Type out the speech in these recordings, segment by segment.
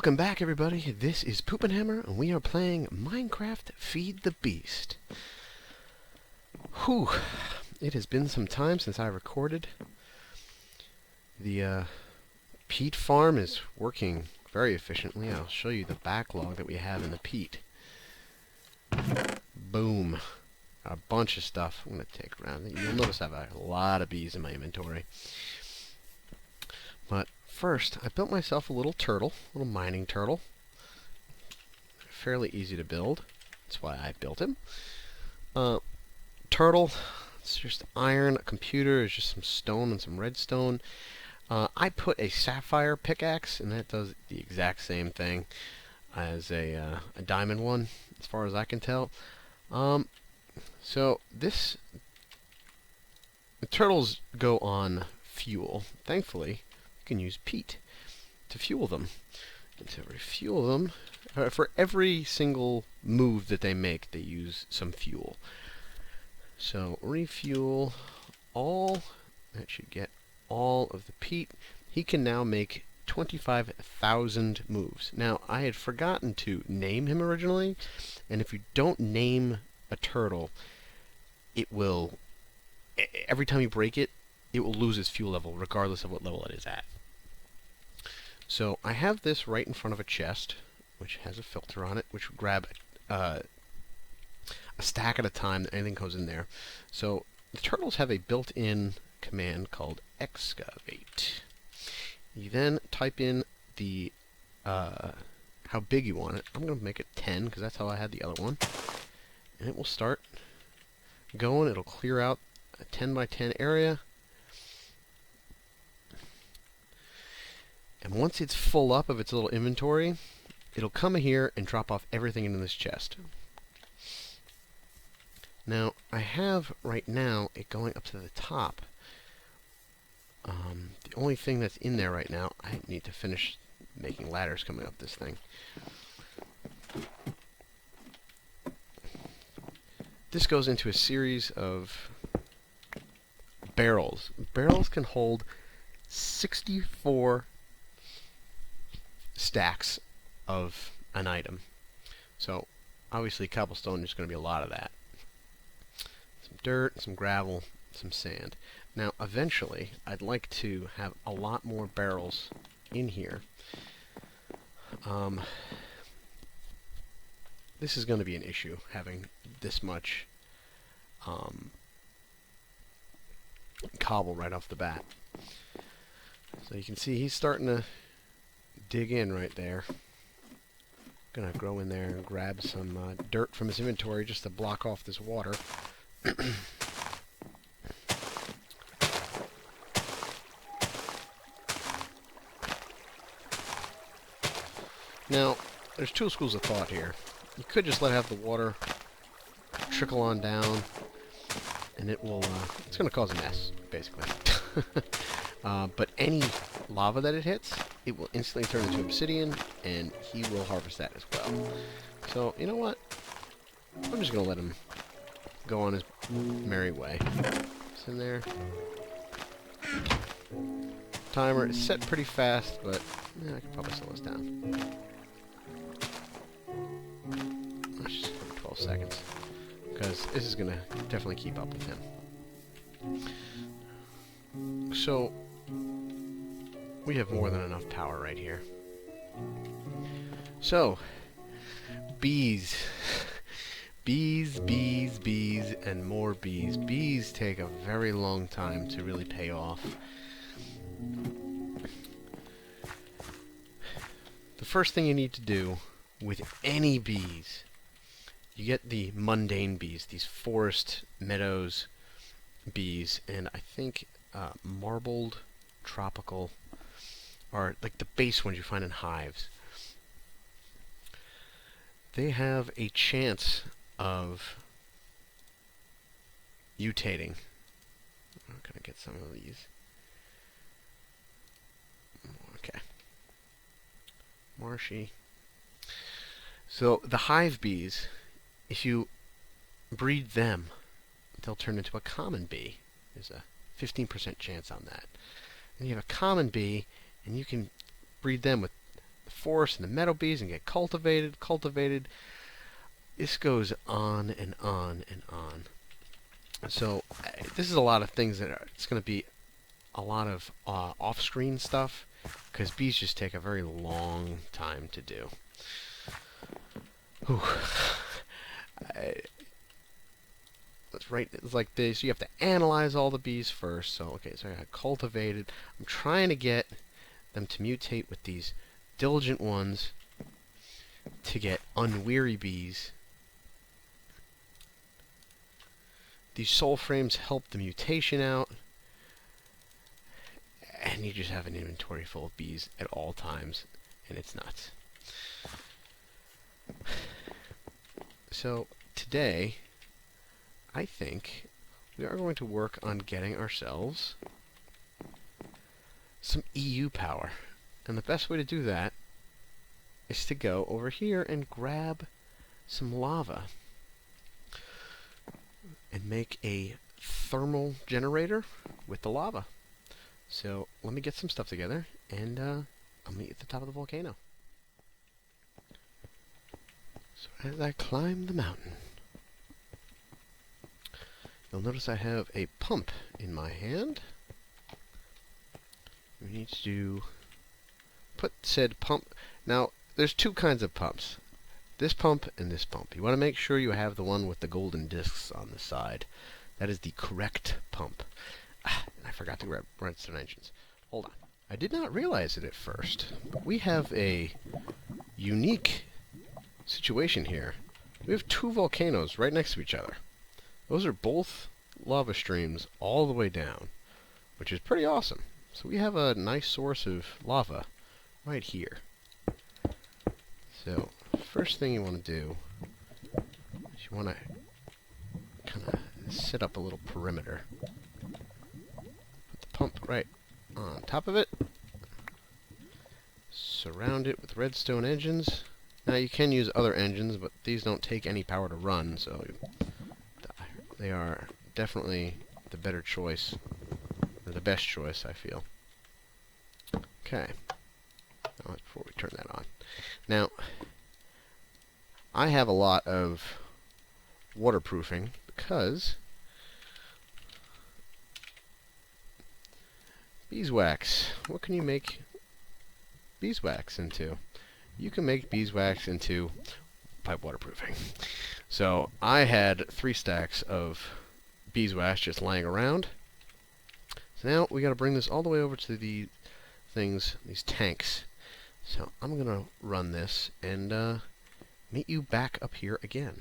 Welcome back, everybody. This is Poopinhammer, and we are playing Minecraft Feed the Beast. Whew. It has been some time since I recorded. The peat farm is working very efficiently. I'll show you the backlog that we have in the peat. Boom. A bunch of stuff I'm going to take around. You'll notice I have a lot of bees in my inventory. But first, I built myself a little turtle, a little mining turtle. Fairly easy to build. That's why I built him. Turtle, it's just iron. A computer is just some stone and some redstone. I put a sapphire pickaxe, and that does the exact same thing as a diamond one, as far as I can tell. So the turtles go on fuel. Thankfully, you can use peat to fuel them. And to refuel them, for every single move that they make, they use some fuel. So refuel all. That should get all of the peat. He can now make 25,000 moves. Now, I had forgotten to name him originally, and if you don't name a turtle, it will, every time you break it, it will lose its fuel level, regardless of what level it is at. So I have this right in front of a chest, which has a filter on it, which will grab a stack at a time that anything goes in there. So the turtles have a built-in command called excavate. You then type in the how big you want it. I'm going to make it 10 because that's how I had the other one. And it will start going. It'll clear out a 10 by 10 area. And once it's full up of its little inventory, it'll come here and drop off everything into this chest. Now, I have right now it going up to the top. The only thing that's in there right now, I need to finish making ladders coming up this thing. This goes into a series of barrels. Barrels can hold 64 stacks of an item. So, obviously cobblestone is going to be a lot of that. Some dirt, some gravel, some sand. Now, eventually, I'd like to have a lot more barrels in here. This is going to be an issue, having this much cobble right off the bat. So you can see he's starting to dig in right there. Gonna go in there and grab some dirt from his inventory just to block off this water. Now, there's two schools of thought here. You could just let it have the water trickle on down, and it will, it's going to cause a mess, basically. But any lava that it hits, it will instantly turn into obsidian, and he will harvest that as well. So, you know what? I'm just going to let him go on his merry way. It's in there. Timer is set pretty fast, but I can probably slow this down. Let's just go 12 seconds, because this is going to definitely keep up with him. So, we have more than enough power right here. So, bees. Bees, bees, bees, and more bees. Bees take a very long time to really pay off. The first thing you need to do with any bees, you get the mundane bees, these forest meadows bees, and I think marbled tropical are like the base ones you find in hives. They have a chance of mutating. I'm gonna get some of these. Okay. Marshy. So the hive bees, if you breed them, they'll turn into a common bee. There's a 15% chance on that. And you have a common bee, and you can breed them with forest and the meadow bees and get cultivated. This goes on and on and on. So this is a lot of things that it's going to be a lot of off-screen stuff, because bees just take a very long time to do. It's like this. You have to analyze all the bees first. So okay, so I got cultivated. I'm trying to get them to mutate with these diligent ones to get unweary bees. These soul frames help the mutation out, and you just have an inventory full of bees at all times, and it's nuts. So today, I think we are going to work on getting ourselves some EU power. And the best way to do that is to go over here and grab some lava and make a thermal generator with the lava. So let me get some stuff together, and I'll meet you at the top of the volcano. So as I climb the mountain, you'll notice I have a pump in my hand. We need to put said pump. Now, there's two kinds of pumps. This pump and this pump. You want to make sure you have the one with the golden discs on the side. That is the correct pump. And I forgot to grab redstone engines. Hold on. I did not realize it at first, but we have a unique situation here. We have two volcanoes right next to each other. Those are both lava streams all the way down, which is pretty awesome. So we have a nice source of lava right here. So first thing you want to do is you want to kind of set up a little perimeter. Put the pump right on top of it. Surround it with redstone engines. Now you can use other engines, but these don't take any power to run, so they are definitely the better choice, or the best choice, I feel. Okay. Now, that's before we turn that on. Now, I have a lot of waterproofing because beeswax. What can you make beeswax into? You can make beeswax into pipe waterproofing. So I had 3 stacks of beeswax just lying around. So now we got to bring this all the way over to the things, these tanks. So I'm gonna run this and meet you back up here again.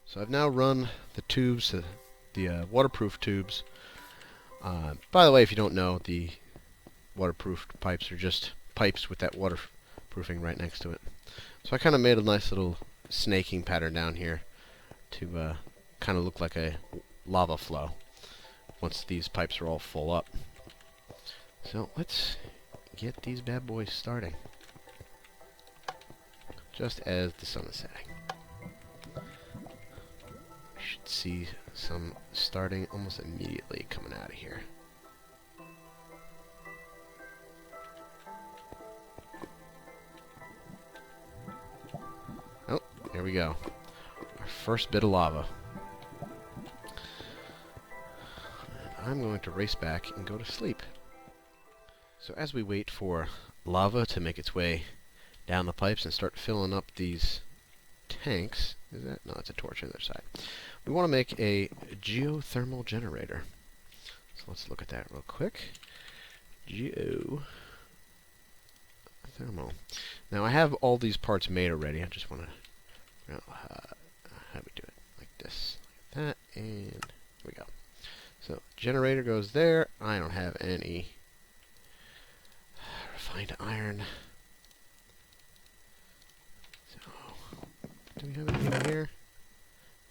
So I've now run the tubes, the waterproof tubes. By the way, if you don't know, the waterproof pipes are just pipes with that waterproofing right next to it. So I kind of made a nice little snaking pattern down here to kind of look like a lava flow once these pipes are all full up. So let's get these bad boys starting just as the sun is setting. We should see some starting almost immediately coming out of here. Oh, here we go. Our first bit of lava. And I'm going to race back and go to sleep. So as we wait for lava to make its way down the pipes and start filling up these tanks, is that? No, it's a torch on the other side. We want to make a geothermal generator. So let's look at that real quick. Geothermal. Now I have all these parts made already. I just want to, how do we do it? Like this, like that, and here we go. So generator goes there. I don't have any refined iron. So, do we have anything here?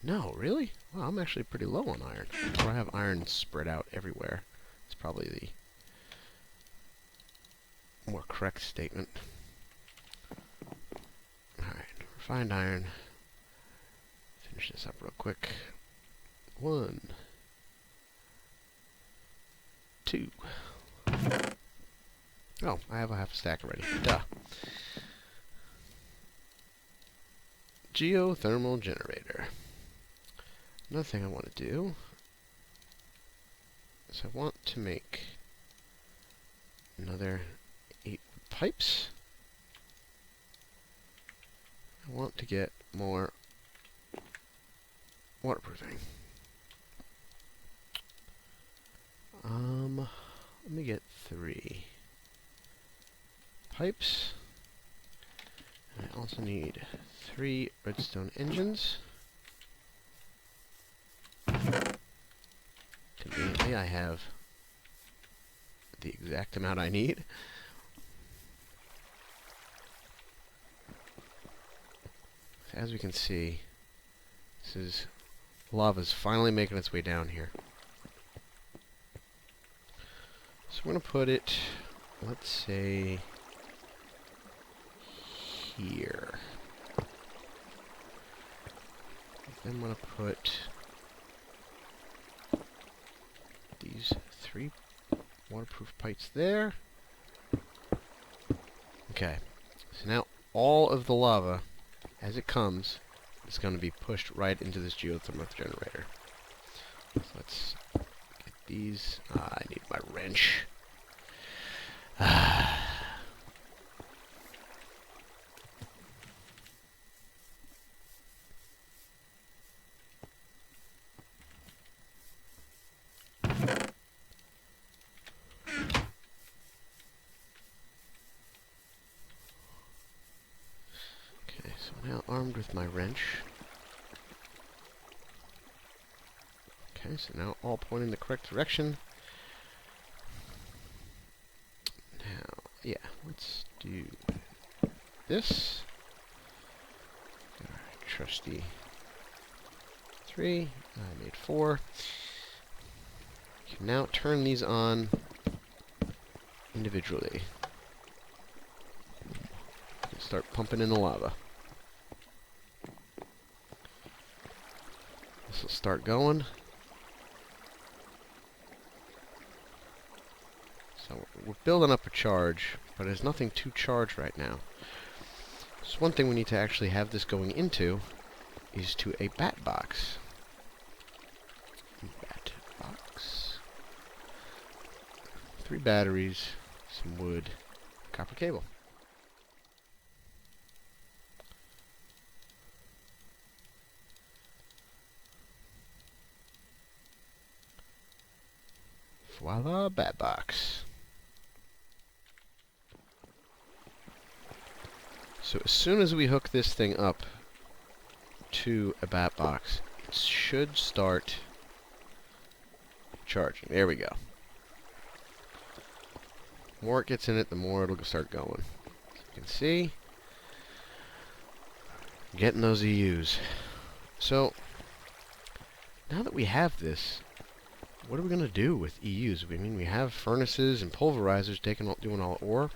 No, really? Well, I'm actually pretty low on iron. So I have iron spread out everywhere. It's probably the more correct statement. Alright, refined iron. Finish this up real quick. 1, 2. Oh, I have a half a stack already. Duh. Geothermal generator. Another thing I want to do is I want to make another 8 pipes. I want to get more waterproofing. Let me get 3 pipes. And I also need 3 redstone engines. Conveniently, I have the exact amount I need. As we can see, lava's finally making its way down here. So we're going to put it, let's say, here. Then I'm going to put these 3 waterproof pipes there. Okay, so now all of the lava, as it comes, is going to be pushed right into this geothermal generator. So let's get these. I need my wrench. Now armed with my wrench. Okay, so now all pointing the correct direction. Now, yeah, let's do this. Our trusty 3. I made 4. You can now turn these on individually. And start pumping in the lava. This will start going. So we're building up a charge, but there's nothing to charge right now. So one thing we need to actually have this going into is to a bat box. Bat box. 3 batteries, some wood, copper cable. Voila, bat box. So as soon as we hook this thing up to a bat box, it should start charging. There we go. The more it gets in it, the more it'll start going. As you can see, getting those EUs. So now that we have this, what are we going to do with EUs? I mean, we have furnaces and pulverizers doing all the ore.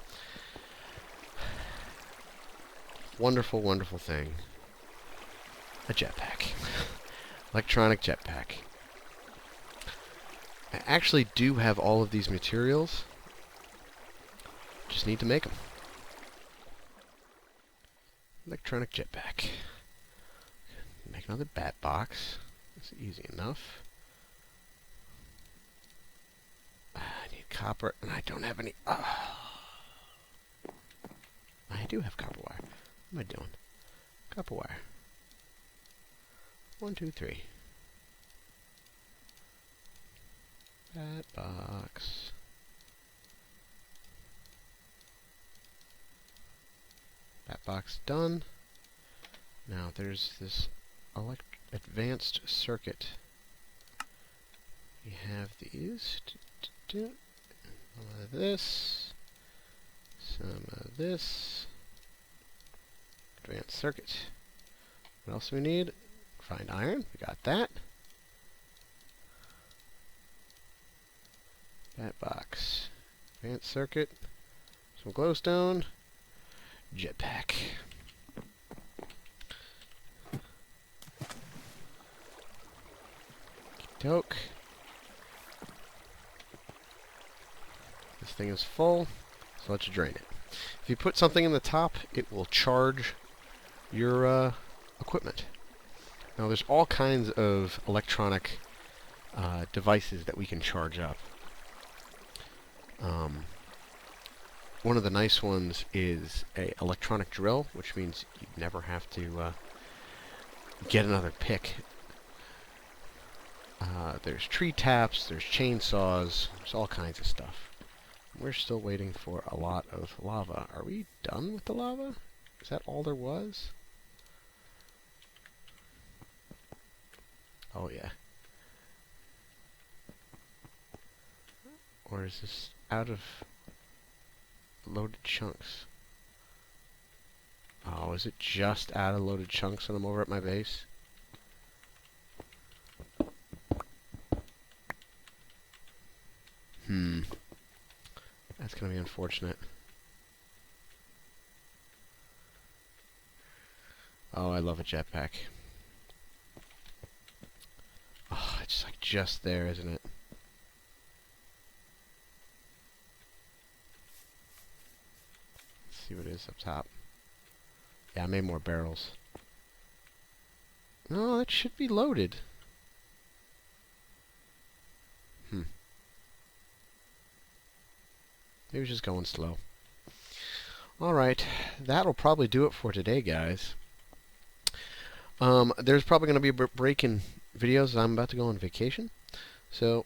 Wonderful, wonderful thing. A jetpack. Electronic jetpack. I actually do have all of these materials. Just need to make them. Electronic jetpack. Make another bat box. It's easy enough. I need copper, and I don't have any. I do have copper wire. What am I doing? Copper wire. 1, 2, 3. Bat box. Bat box done. Now there's this advanced circuit. We have these. Some of this. Some of this. Advanced circuit. What else do we need? Refined iron. We got that. Bat box. Advanced circuit. Some glowstone. Jetpack. Doke. This thing is full. So let's drain it. If you put something in the top, it will charge your equipment. Now there's all kinds of electronic devices that we can charge up. One of the nice ones is a electronic drill, which means you never have to get another pick. There's tree taps, there's chainsaws, there's all kinds of stuff. We're still waiting for a lot of lava. Are we done with the lava? Is that all there was? Oh yeah. Or is this out of loaded chunks? Oh, is it just out of loaded chunks when I'm over at my base? That's gonna be unfortunate. Oh, I love a jetpack. Oh, it's like just there, isn't it? Let's see what it is up top. Yeah, I made more barrels. No, that should be loaded. Maybe just going slow. Alright, that'll probably do it for today, guys. There's probably going to be a break in videos. I'm about to go on vacation. So,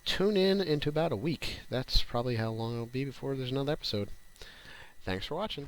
tune in into about a week. That's probably how long it'll be before there's another episode. Thanks for watching.